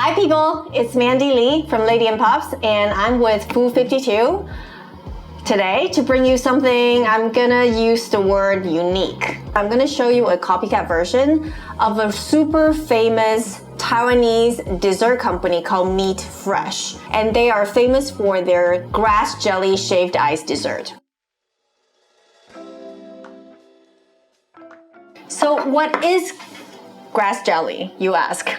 Hi people, it's Mandy Lee from Lady and Pops, and I'm with Food 52 today to bring you something. I'm gonna use the word unique. I'm gonna show you a copycat version of a super famous Taiwanese dessert company called Meat Fresh, and they are famous for their grass jelly shaved ice dessert. So what is grass jelly, you ask?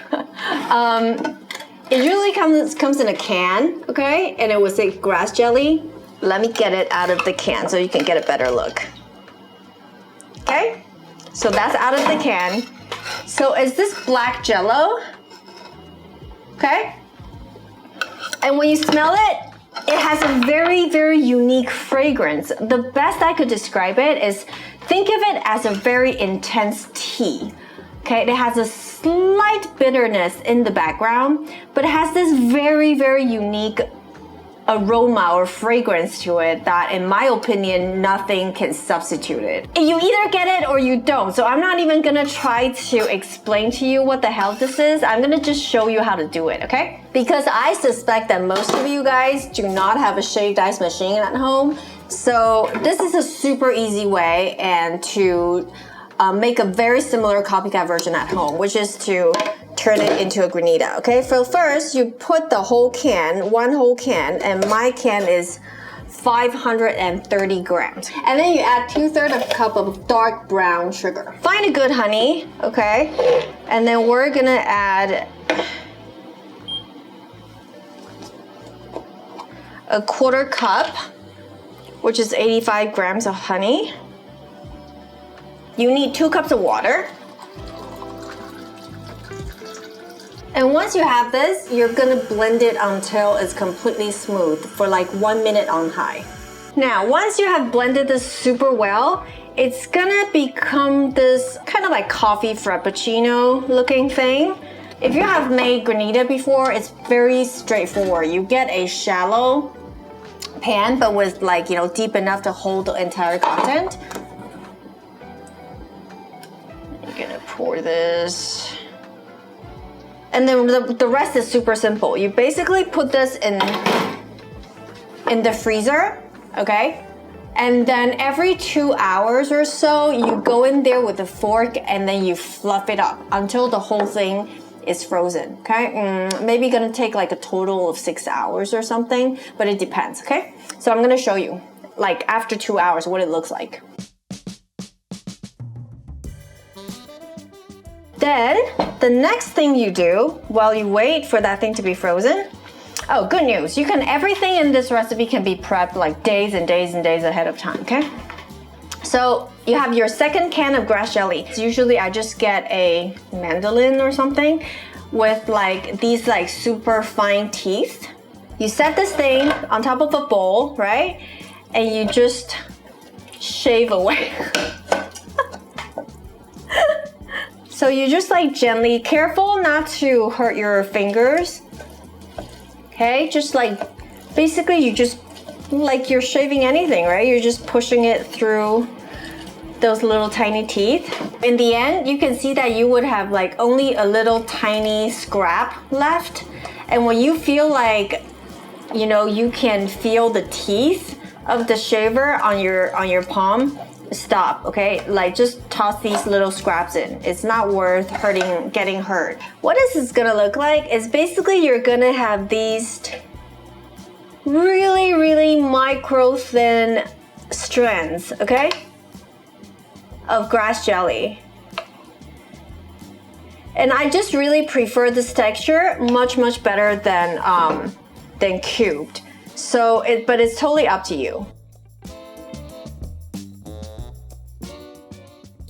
It usually comes in a can, okay? And it will say grass jelly. Let me get it out of the can so you can get a better look. Okay? So that's out of the can. So is this black jello? Okay? And when you smell it, it has a very, very unique fragrance. The best I could describe it is, think of it as a very intense tea. Okay, it has a slight bitterness in the background, but it has this very, very unique aroma or fragrance to it that, in my opinion, nothing can substitute it. You either get it or you don't. So I'm not even gonna try to explain to you what the hell this is. I'm gonna just show you how to do it, okay? Because I suspect that most of you guys do not have a shaved ice machine at home. So this is a super easy way and to make a very similar copycat version at home, which is to turn it into a granita, okay? So first, you put the whole can, one whole can, and my can is 530 grams. And then you add 2/3 of a cup of dark brown sugar. Find a good honey, okay? And then we're gonna add a 1/4 cup, which is 85 grams of honey. You need 2 cups of water. And once you have this, you're gonna blend it until it's completely smooth for like 1 minute on high. Now, once you have blended this super well, it's gonna become this kind of like coffee frappuccino looking thing. If you have made granita before, it's very straightforward. You get a shallow pan, but with like, deep enough to hold the entire content. Gonna pour this, and then the rest is super simple. You basically put this in the freezer, okay? And then every 2 hours or so, you go in there with a fork and then you fluff it up until the whole thing is frozen, okay? Maybe gonna take like a total of 6 hours or something, but it depends, okay? So I'm gonna show you, like after 2 hours, what it looks like. Then, the next thing you do while you wait for that thing to be frozen, oh, good news, everything in this recipe can be prepped like days and days and days ahead of time, okay? So, you have your second can of grass jelly. Usually I just get a mandolin or something with like these like super fine teeth. You set this thing on top of a bowl, right? And you just shave away. So you just like gently, careful not to hurt your fingers, okay? Just like, basically you just, like you're shaving anything, right? You're just pushing it through those little tiny teeth. In the end, you can see that you would have like only a little tiny scrap left. And when you feel like, you can feel the teeth of the shaver on your palm, stop, okay? Like just toss these little scraps in. It's not worth getting hurt. What is this gonna look like is basically you're gonna have these really, really micro thin strands, okay? Of grass jelly. And I just really prefer this texture much, much better than cubed. So, but it's totally up to you.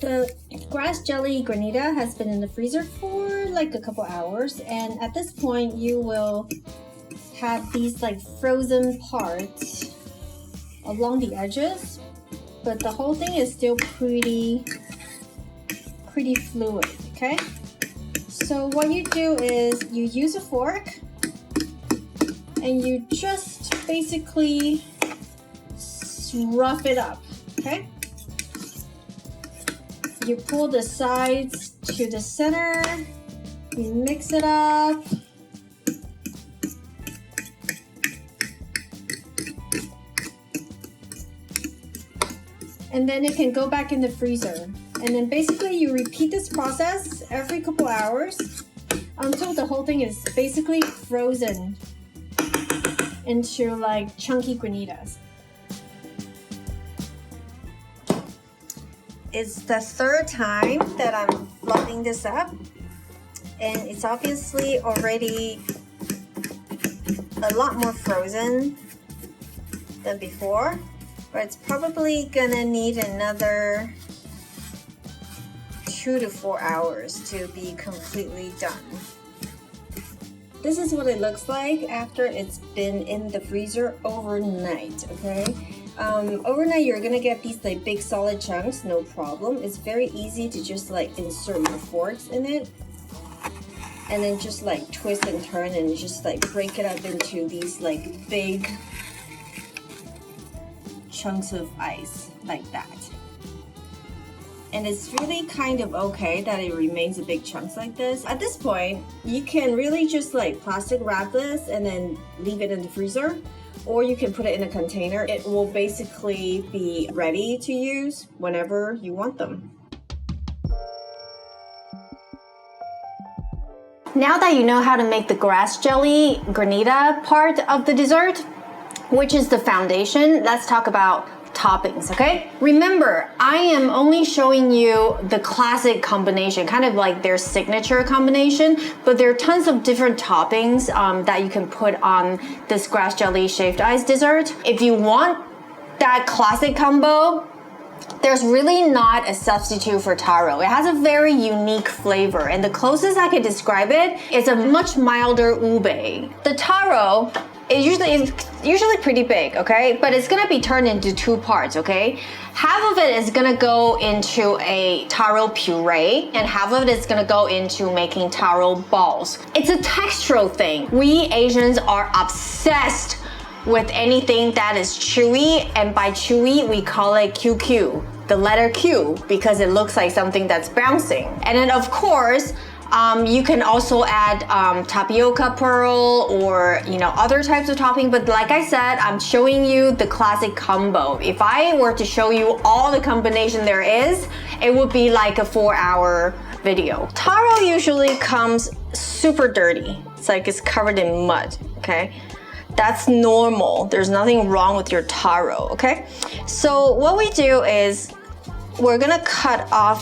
The grass jelly granita has been in the freezer for like a couple hours, and at this point you will have these like frozen parts along the edges, but the whole thing is still pretty fluid, okay? So what you do is you use a fork and you just basically rough it up, okay? You pull the sides to the center, you mix it up, and then it can go back in the freezer. And then basically you repeat this process every couple hours until the whole thing is basically frozen into like chunky granitas. It's the third time that I'm flooding this up, and it's obviously already a lot more frozen than before, but it's probably gonna need another 2 to 4 hours to be completely done. This is what it looks like after it's been in the freezer overnight, okay? Overnight you're gonna get these like big solid chunks, no problem. It's very easy to just like insert your forks in it and then just like twist and turn and just like break it up into these like big chunks of ice like that. And it's really kind of okay that it remains a big chunks like this. At this point, you can really just like plastic wrap this and then leave it in the freezer, or you can put it in a container. It will basically be ready to use whenever you want them. Now that you know how to make the grass jelly granita part of the dessert, which is the foundation, let's talk about toppings, okay? Remember, I am only showing you the classic combination, kind of like their signature combination, but there are tons of different toppings that you can put on this grass jelly shaved ice dessert. If you want that classic combo, there's really not a substitute for taro. It has a very unique flavor, and the closest I could describe it is a much milder ube. The taro is usually pretty big, okay? But it's gonna be turned into 2 parts, okay? Half of it is gonna go into a taro puree, and half of it is gonna go into making taro balls. It's a textural thing. We Asians are obsessed with anything that is chewy, and by chewy we call it QQ, the letter Q, because it looks like something that's bouncing. And then of course you can also add tapioca pearl or other types of topping, but like I said, I'm showing you the classic combo. If I were to show you all the combination there is, it would be like a 4-hour video. Taro usually comes super dirty. It's like it's covered in mud, okay? That's normal. There's nothing wrong with your taro, okay? So what we do is we're gonna cut off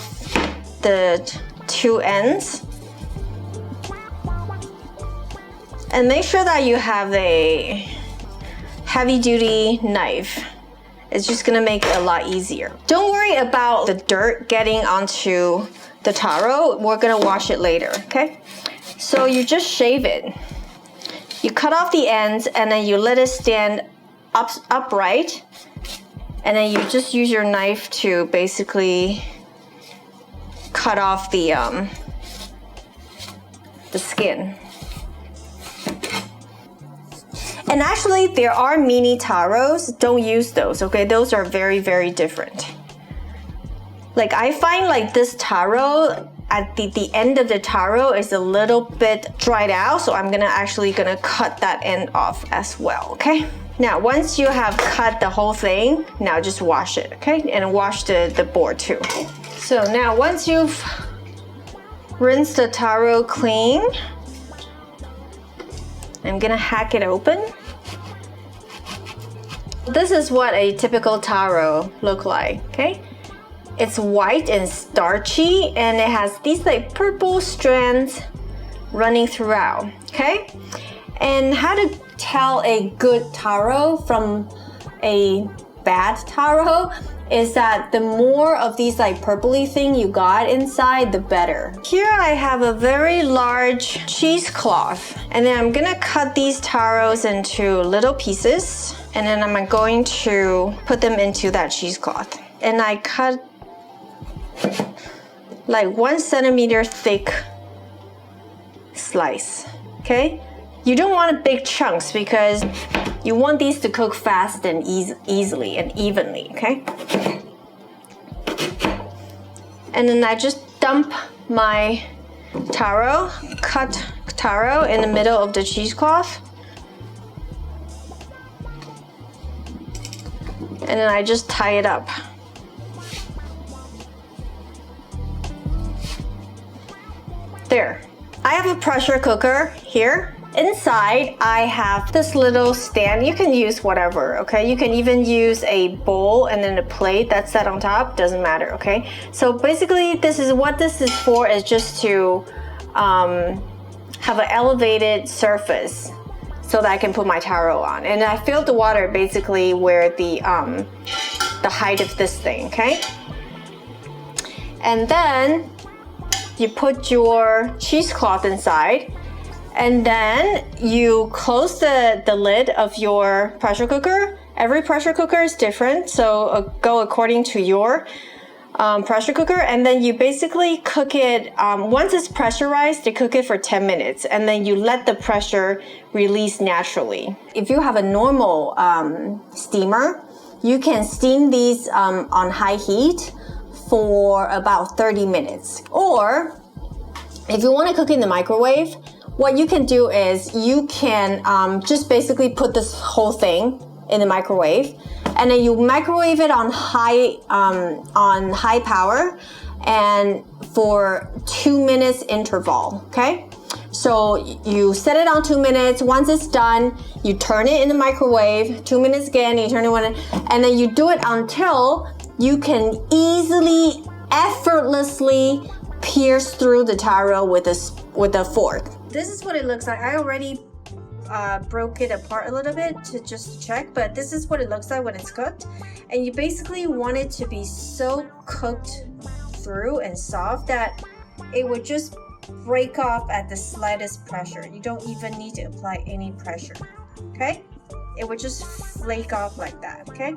the 2 ends. And make sure that you have a heavy-duty knife. It's just gonna make it a lot easier. Don't worry about the dirt getting onto the taro. We're gonna wash it later, okay? So you just shave it. You cut off the ends and then you let it stand upright, and then you just use your knife to basically cut off the skin. And actually, there are mini taros. Don't use those, okay? Those are very, very different. Like I find like this taro, at the end of the taro is a little bit dried out, so I'm actually gonna cut that end off as well, okay? Now, once you have cut the whole thing, now just wash it, okay? And wash the board too. So now once you've rinsed the taro clean, I'm gonna hack it open. This is what a typical taro look like, okay? It's white and starchy, and it has these like purple strands running throughout, okay? And how to tell a good taro from a bad taro is that the more of these like purpley thing you got inside, the better. Here I have a very large cheesecloth, and then I'm gonna cut these taros into little pieces, and then I'm going to put them into that cheesecloth. And I cut like 1 centimeter thick slice, okay? You don't want big chunks because you want these to cook fast and easily and evenly, okay? And then I just dump my taro, cut taro in the middle of the cheesecloth. And then I just tie it up. There. I have a pressure cooker here. Inside, I have this little stand. You can use whatever, okay? You can even use a bowl and then a plate that's set on top. Doesn't matter, okay? So basically, this is what this is for, is just to have an elevated surface so that I can put my taro on. And I filled the water basically where the height of this thing, okay? And then you put your cheesecloth inside, and then you close the lid of your pressure cooker. Every pressure cooker is different, so go according to your pressure cooker, and then you basically cook it, once it's pressurized, you cook it for 10 minutes, and then you let the pressure release naturally. If you have a normal steamer, you can steam these on high heat for about 30 minutes. Or if you want to cook in the microwave, what you can do is you can just basically put this whole thing in the microwave, and then you microwave it on high power and for 2 minutes interval, okay? So you set it on 2 minutes. Once it's done, you turn it in the microwave, 2 minutes again, you turn it one, and then you do it until you can easily, effortlessly pierce through the taro with a fork. This is what it looks like. I already broke it apart a little bit to just check, but this is what it looks like when it's cooked. And you basically want it to be so cooked through and soft that it would just break off at the slightest pressure. You don't even need to apply any pressure, okay? It would just flake off like that, okay?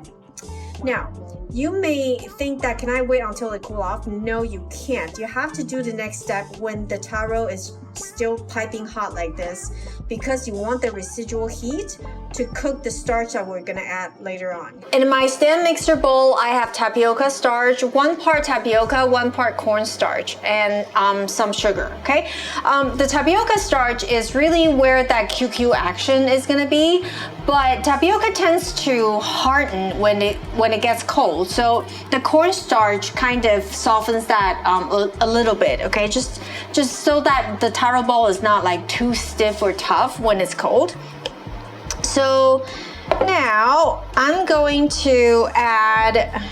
Now, you may think that, can I wait until it cools off? No, you can't. You have to do the next step when the taro is still piping hot like this, because you want the residual heat to cook the starch that we're gonna add later on. In my stand mixer bowl, I have tapioca starch, 1 part tapioca, 1 part cornstarch, and some sugar, okay? The tapioca starch is really where that QQ action is gonna be, but tapioca tends to harden when it gets cold. So the cornstarch kind of softens that a little bit, okay? Just so that the taro ball is not like too stiff or tough when it's cold. So now I'm going to add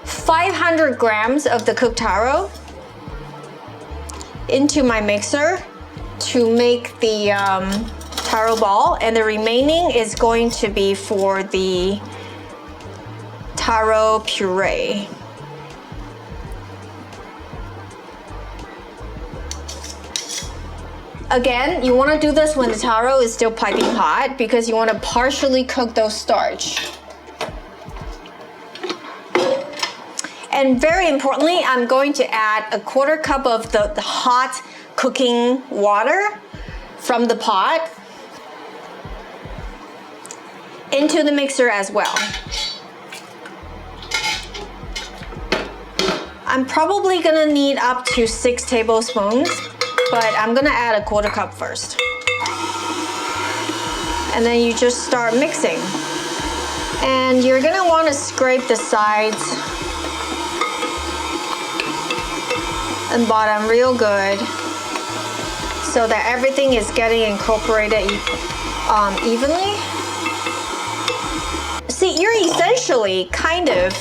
500 grams of the cooked taro into my mixer to make the taro ball, and the remaining is going to be for the taro puree. Again, you want to do this when the taro is still piping hot, because you want to partially cook those starch. And very importantly, I'm going to add a 1/4 cup of the hot cooking water from the pot into the mixer as well. I'm probably gonna need up to 6 tablespoons, but I'm gonna add a 1/4 cup first. And then you just start mixing. And you're gonna wanna scrape the sides and bottom real good so that everything is getting incorporated evenly. See, you're essentially kind of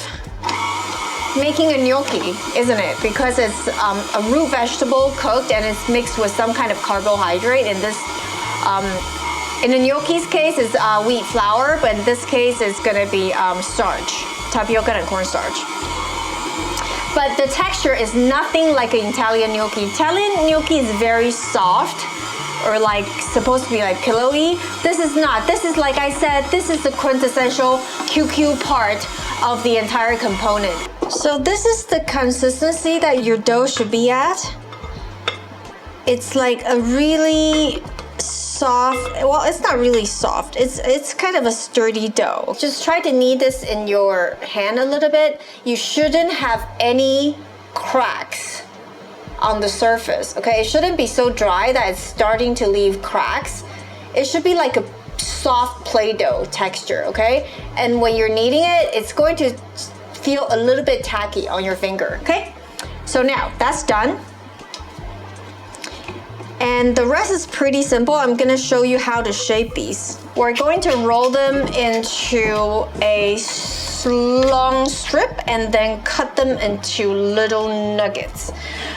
making a gnocchi, isn't it? Because it's a root vegetable cooked and it's mixed with some kind of carbohydrate. In this, in the gnocchi's case, it's wheat flour, but in this case, it's gonna be starch, tapioca and cornstarch. But the texture is nothing like an Italian gnocchi. Italian gnocchi is very soft, or like supposed to be like pillowy. This is not. This is, like I said, this is the quintessential QQ part of the entire component. So this is the consistency that your dough should be at. It's like a really soft, well, it's not really soft. It's kind of a sturdy dough. Just try to knead this in your hand a little bit. You shouldn't have any cracks on the surface, okay? It shouldn't be so dry that it's starting to leave cracks. It should be like a soft Play-Doh texture, okay? And when you're kneading it, it's going to feel a little bit tacky on your finger, okay? So now that's done. And the rest is pretty simple. I'm gonna show you how to shape these. We're going to roll them into a long strip and then cut them into little nuggets.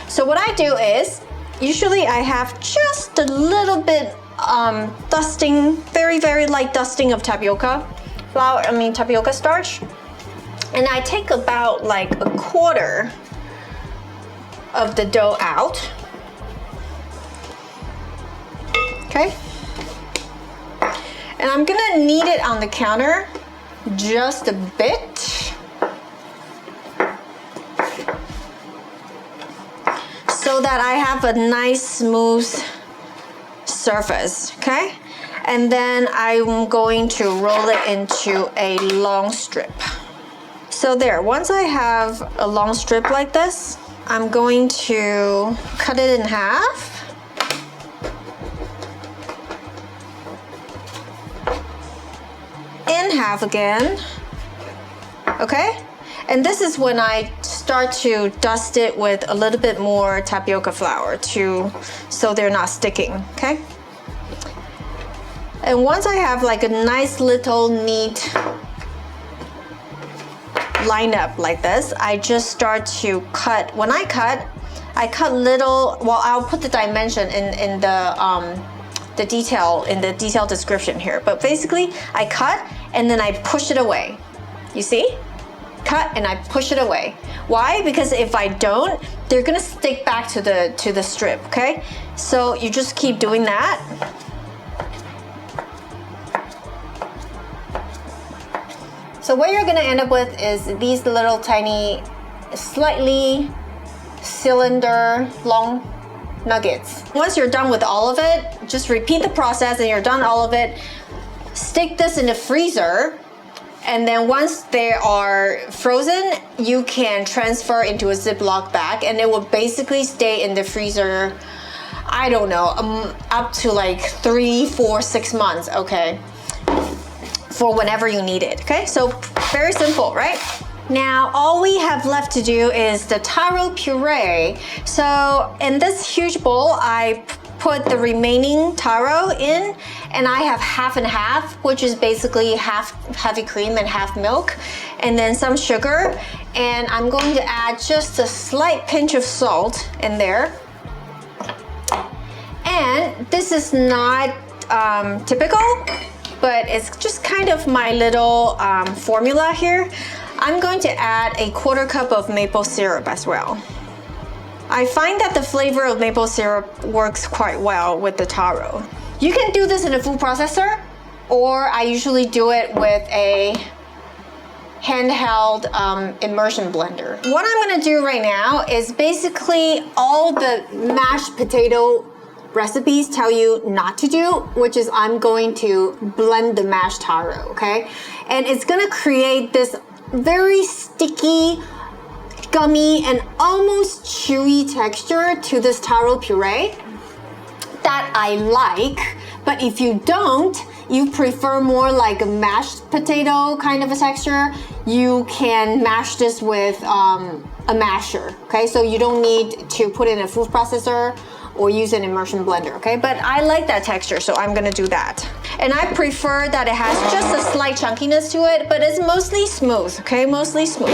So what I do is, usually I have just a little bit dusting, very, very light dusting of tapioca starch. And I take about like a quarter of the dough out. Okay. And I'm gonna knead it on the counter just a bit. So that I have a nice smooth surface, okay? And then I'm going to roll it into a long strip. So there, once I have a long strip like this, I'm going to cut it in half. In half again, okay? And this is when I start to dust it with a little bit more tapioca flour so they're not sticking, okay? And once I have like a nice little neat lineup like this, I just start to cut. When I cut little, well, I'll put the dimension in the detail description here. But basically, I cut and then I push it away. You see? Cut and I push it away. Why? Because if I don't, they're gonna stick back to the strip, okay? So you just keep doing that. So what you're gonna end up with is these little tiny, slightly cylinder long nuggets. Once you're done with all of it, just repeat the process and you're done all of it. Stick this in the freezer, and then once they are frozen, you can transfer into a Ziploc bag and it will basically stay in the freezer, I don't know, up to like 3, 4, 6 months, okay? For whenever you need it, okay? So very simple, right? Now, all we have left to do is the taro puree. So in this huge bowl, I put the remaining taro in, and I have half and half, which is basically half heavy cream and half milk, and then some sugar. And I'm going to add just a slight pinch of salt in there. And this is not typical, but it's just kind of my little formula here. I'm going to add a 1/4 cup of maple syrup as well. I find that the flavor of maple syrup works quite well with the taro. You can do this in a food processor, or I usually do it with a handheld immersion blender. What I'm gonna do right now is basically all the mashed potato recipes tell you not to do, which is I'm going to blend the mashed taro, okay? And it's gonna create this very sticky, gummy, and almost chewy texture to this taro puree that I like. But if you don't, you prefer more like a mashed potato kind of a texture, you can mash this with a masher, okay? So you don't need to put it in a food processor or use an immersion blender, okay? But I like that texture, so I'm gonna do that. And I prefer that it has just a slight chunkiness to it, but it's mostly smooth, okay? Mostly smooth.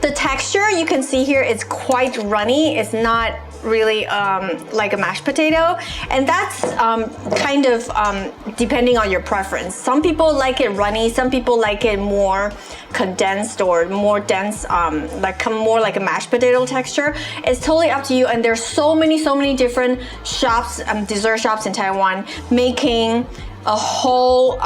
The texture you can see here is quite runny. It's not really like a mashed potato, and that's kind of depending on your preference. Some people like it runny, some people like it more condensed or more dense, more like a mashed potato texture. It's totally up to you, and there's so many different shops, dessert shops in Taiwan making a whole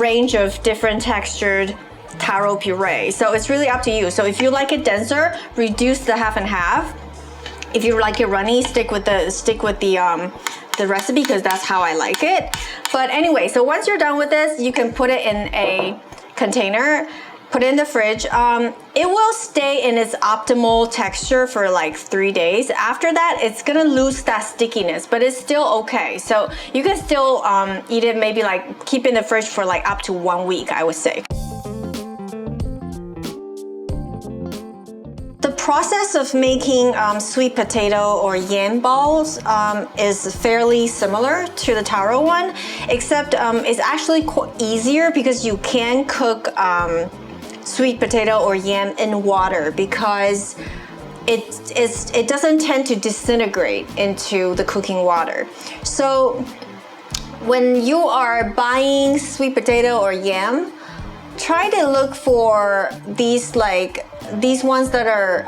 range of different textured taro puree. So it's really up to you. So if you like it denser, reduce the half and half. If you like it runny, stick with the recipe, because that's how I like it. But anyway, so once you're done with this, you can put it in a container, put it in the fridge. It will stay in its optimal texture for like 3 days. After that, it's gonna lose that stickiness, but it's still okay. So you can still eat it, maybe like keep it in the fridge for like up to 1 week, I would say. process of making sweet potato or yam balls is fairly similar to the taro one, except it's actually easier because you can cook sweet potato or yam in water because it doesn't tend to disintegrate into the cooking water. So when you are buying sweet potato or yam, try to look for these ones that are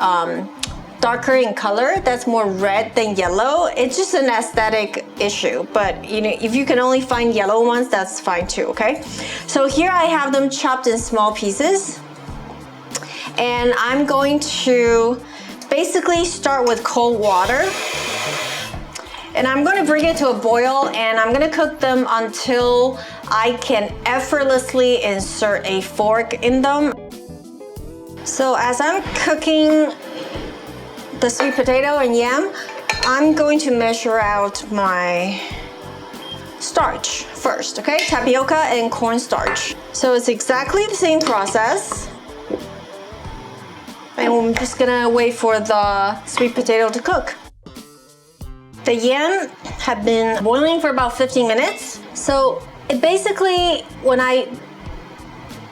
darker in color, that's more red than yellow. It's just an aesthetic issue, but you know, if you can only find yellow ones, that's fine too, okay? So here I have them chopped in small pieces, and I'm going to basically start with cold water, and I'm going to bring it to a boil, and I'm going to cook them until I can effortlessly insert a fork in them. So as I'm cooking the sweet potato and yam, I'm going to measure out my starch first, okay? Tapioca and cornstarch. So it's exactly the same process. And I'm just gonna wait for the sweet potato to cook. The yam have been boiling for about 15 minutes. So it basically, when I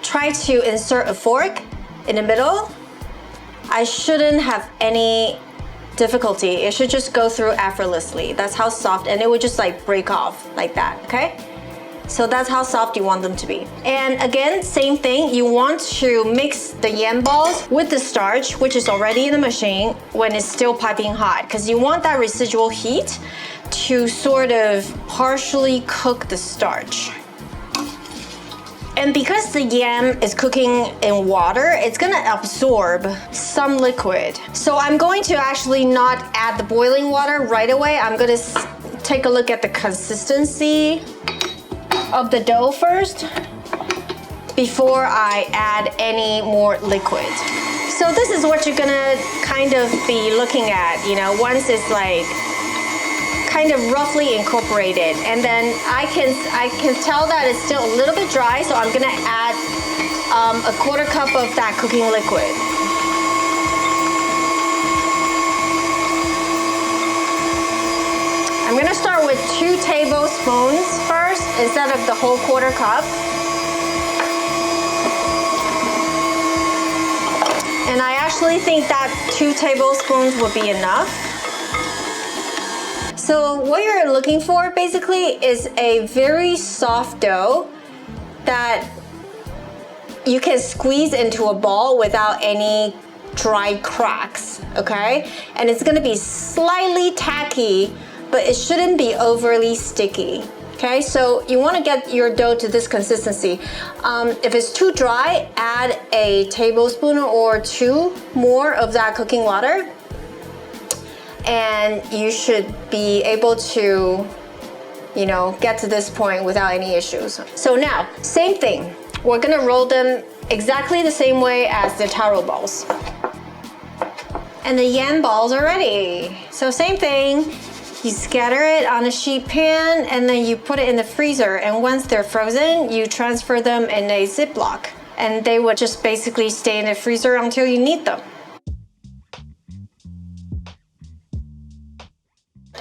try to insert a fork in the middle, I shouldn't have any difficulty. It should just go through effortlessly. That's how soft, and it would just like break off like that, okay? So that's how soft you want them to be. And again, same thing, you want to mix the yam balls with the starch, which is already in the machine, when it's still piping hot, because you want that residual heat to sort of partially cook the starch. And because the yam is cooking in water, it's gonna absorb some liquid. So I'm going to actually not add the boiling water right away. I'm gonna take a look at the consistency of the dough first before I add any more liquid. So this is what you're gonna kind of be looking at, you know, once it's like kind of roughly incorporated, and then I can tell that it's still a little bit dry, so I'm gonna add a quarter cup of that cooking liquid. I'm gonna start with 2 tablespoons first instead of the whole quarter cup. And I actually think that 2 tablespoons would be enough. So what you're looking for basically is a very soft dough that you can squeeze into a ball without any dry cracks, okay? And it's gonna be slightly tacky, but it shouldn't be overly sticky, okay? So you wanna get your dough to this consistency. If it's too dry, add a tablespoon or 2 more of that cooking water, and you should be able to, you know, get to this point without any issues. So now, same thing. We're gonna roll them exactly the same way as the taro balls. And the yam balls are ready. So same thing, you scatter it on a sheet pan and then you put it in the freezer, and once they're frozen, you transfer them in a Ziploc, and they would just basically stay in the freezer until you need them.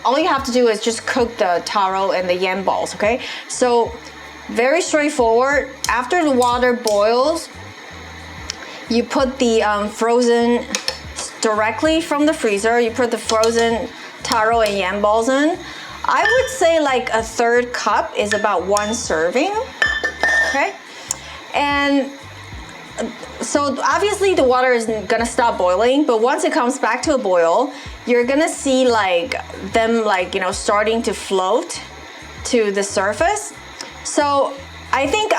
All you have to do is just cook the taro and the yam balls, okay? So very straightforward. After the water boils, you put the frozen directly from the freezer. You put the frozen taro and yam balls in. I would say like a 1/3 cup is about 1 serving, okay? And so obviously the water is gonna stop boiling, but once it comes back to a boil, you're gonna see like them like, you know, starting to float to the surface. So I think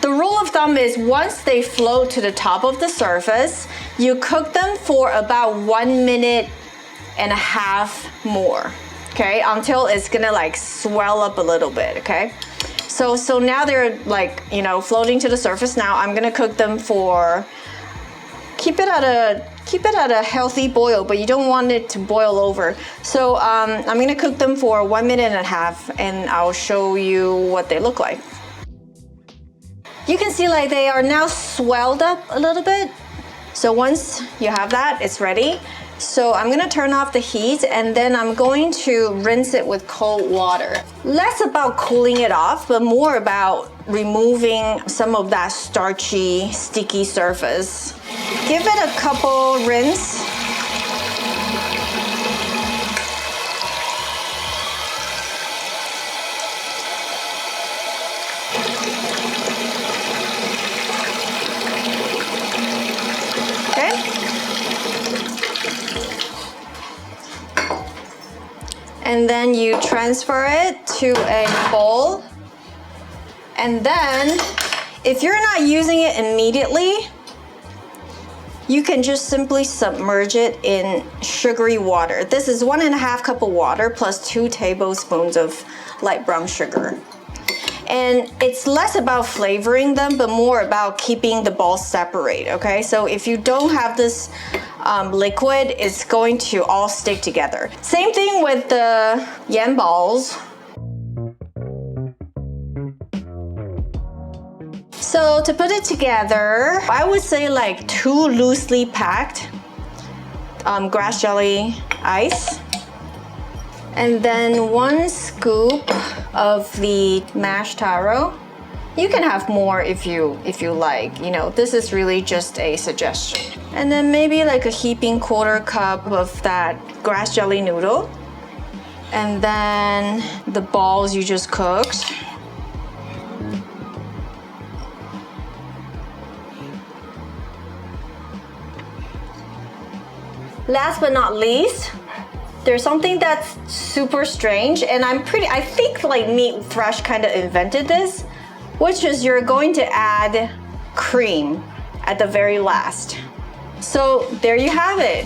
the rule of thumb is once they float to the top of the surface, you cook them for about 1.5 minutes more, okay? Until it's gonna like swell up a little bit, okay? So now they're like, you know, floating to the surface. Now I'm gonna cook them for, keep it at a healthy boil, but you don't want it to boil over. So I'm gonna cook them for 1.5 minutes, and I'll show you what they look like. You can see like they are now swelled up a little bit. So once you have that, it's ready. So I'm gonna turn off the heat and then I'm going to rinse it with cold water. Less about cooling it off, but more about removing some of that starchy, sticky surface. Give it a couple rinse. And then you transfer it to a bowl. And then, if you're not using it immediately, you can just simply submerge it in sugary water. This is 1.5 cups of water plus 2 tablespoons of light brown sugar. And it's less about flavoring them, but more about keeping the balls separate, okay? So if you don't have this liquid, it's going to all stick together. Same thing with the yam balls. So to put it together, I would say like 2 loosely packed grass jelly ice. And then 1 scoop of the mashed taro. You can have more if you like. You know, this is really just a suggestion. And then maybe like a heaping 1/4 cup of that grass jelly noodle. And then the balls you just cooked. Last but not least, there's something that's super strange, and I think like Meat Fresh kind of invented this, which is you're going to add cream at the very last. So there you have it.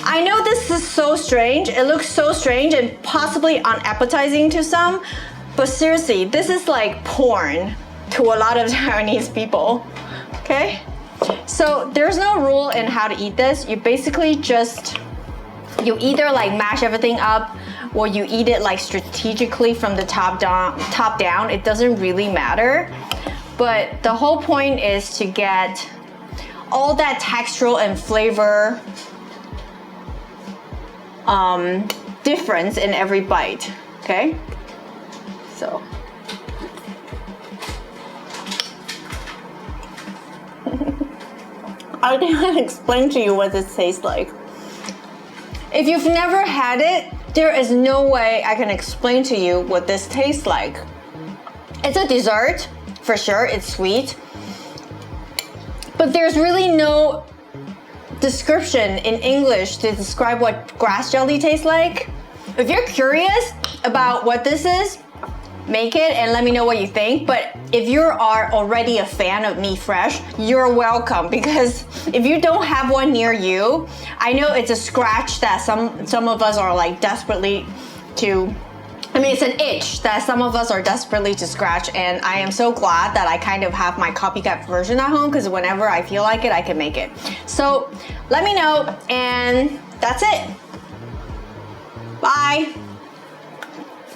I know this is so strange, it looks so strange and possibly unappetizing to some, but seriously, this is like porn to a lot of Chinese people, okay? So there's no rule in how to eat this. You basically just, you either like mash everything up or you eat it like strategically from the top down. It doesn't really matter. But the whole point is to get all that textural and flavor difference in every bite, okay? So. I can't explain to you what this tastes like. If you've never had it, there is no way I can explain to you what this tastes like. It's a dessert, for sure, it's sweet. But there's really no description in English to describe what grass jelly tastes like. If you're curious about what this is, make it and let me know what you think. But if you are already a fan of Meat Fresh, you're welcome, because if you don't have one near you, I know it's a scratch that some of us are like desperately to, I mean, it's an itch that some of us are desperately to scratch, and I am so glad that I kind of have my copycat version at home, because whenever I feel like it, I can make it. So let me know, and that's it. Bye.